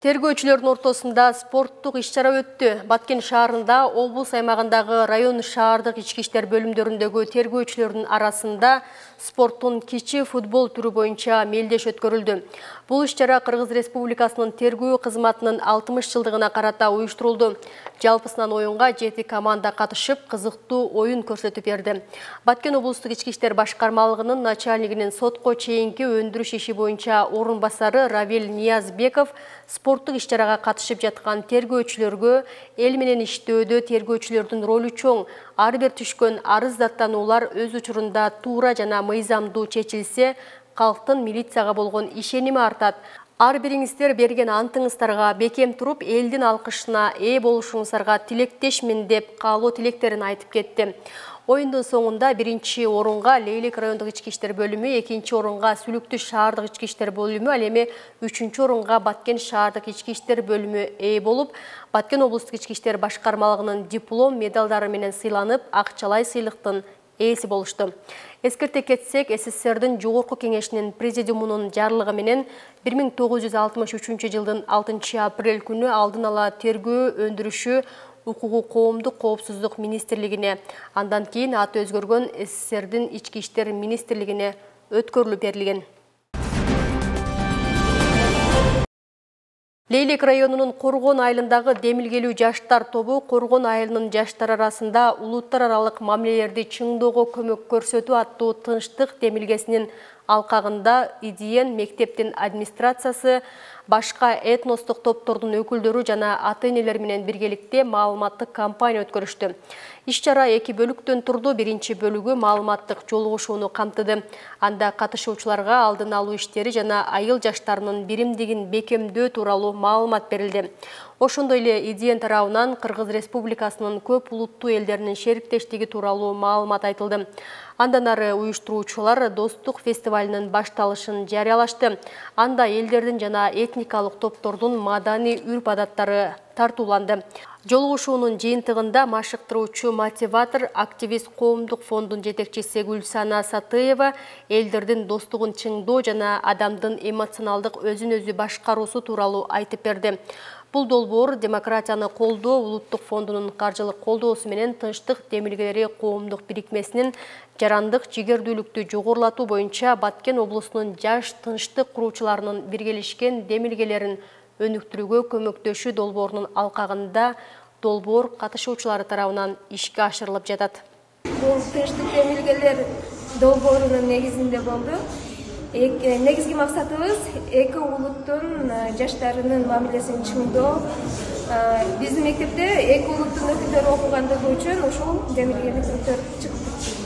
Тергөөчүлөрдүн ортосунда спорттук иш-чара өттү. Баткен шаарында, облус аймагындагы район шаардык ички иштер бөлүмдөрүндөгү тергөөчүлөрдүн арасында спорттун кичи футбол түрү боюнча мелдеш өткөрүлдү. Бул иш-чара Кыргыз Республикасынын тергөө кызматынын 60 жылдыгына карата уюштурулду. Жалпысынан оюнга 7 команда катышып, кызыктуу оюн көрсөтүп берди. Баткен облустук ички иштер башкармалыгынын начальнигинин сотко чейинки өндүрүш иши боюнча орун басары Равиль Ниязбеков спорттук иш-чарага катышып жаткан тергөөчүлөргө эл менен иштөөдө тергөөчүлөрдүн ролу чоң. Ар бир түшкөн арыз даттануулар өз учурунда туура жана мыйзамдуу чечилсе, калктын милицияга болгон ишеними артат. Ар бириңиздер берген антыңыздарга бекем туруп, элдин алкышына ээ болушуңуздарга тилектешмин деп каалоо тилектерин айтып кетти. Оюндун соңунда биринчи орунга Лейлек райондук ички иштер бөлүмү, экинчи орунга Сүлүктү шаардык ички иштер бөлүмү, ал эми үчүнчү орунга Баткен шаардык ички иштер бөлүмү ээ болуп, Баткен облустук ички иштер башкармалыгынын диплом, медалдары менен сыйланып, акчалай сыйлыктын ээси болушту. Эскерте кетсек, СССРдин Жогорку кеңешинин президиумунун жарлыгы менен 1963 жылдын 6 апрель күнү алдын ала тергөө өндүрүшү укугу коомдук коопсуздук министрлигине, андан кийин аты өзгөргөн СССРдин ички иштер министрлигине өткөрүлүп берилген. Лейлек районунун Коргон айылындагы демилгелүү жаштар тобу Коргон айылынын жаштары арасында улуттар аралык мамилелерди чыңдоого көмөк көрсөтүү аттуу тынчтык демилгесинин алкагында идеен мектептин администрациясы, башка этностук топтордун өкүлдөрү жана ата-энелер менен биргеликте маалыматтык кампания өткөрүштү. Иш-чара 2 бөлүктөн турду. Биринчи бөлүгү маалыматтык жолугушууну камтыды. Анда катышуучуларга алдын алуу иштери жана айыл жаштарынын биримдигин бекемдөө тууралуу маалымат берилди. Ошондой эле идеен тарабынан Кыргыз Республикасынын көп улуттуу элдеринин шериктештиги тууралуу маалымат айтылды. Андан ары уюштуруучулар достук фестивалынын башталышын жарыялашты. Анда элдердин жана этникалык топтордун маданий үрп-адаттары тартууланды. Жолугушуунун жыйынтыгында машыктыруучу мотиватор, активист коомдук фондун жетекчиси Гүлсана Сатыева элдердин достугун чыңдоо жана адамдын эмоционалдык өзүн өзү башкаруусу тууралуу айтып берди. Бул долбоор демократияны колдоо улуттук фондунун каржылык колдоосу менен тынчтык демилгелери коомдук бирикмесинин жарандык жигердүүлүктү жогорулатуу боюнча Баткен облусунун жаш тынчтык куруучуларынын биргелишкен демилгелерин өнүктүрүүгө көмөктөшүү долбоорунун алкагында долбоор катышуучулары тарабынан ишке ашырылып жатат. Бул тынчтык демилгелер долбоорунун негизинде болду. Негизги максатыбыз эки улуттун жаштарынын мамилесин чыңдоо. Биздин мектепте эки улуттун өкүлдөрү окугандыгы үчүн ушул демилгени өтөрүп чыктык.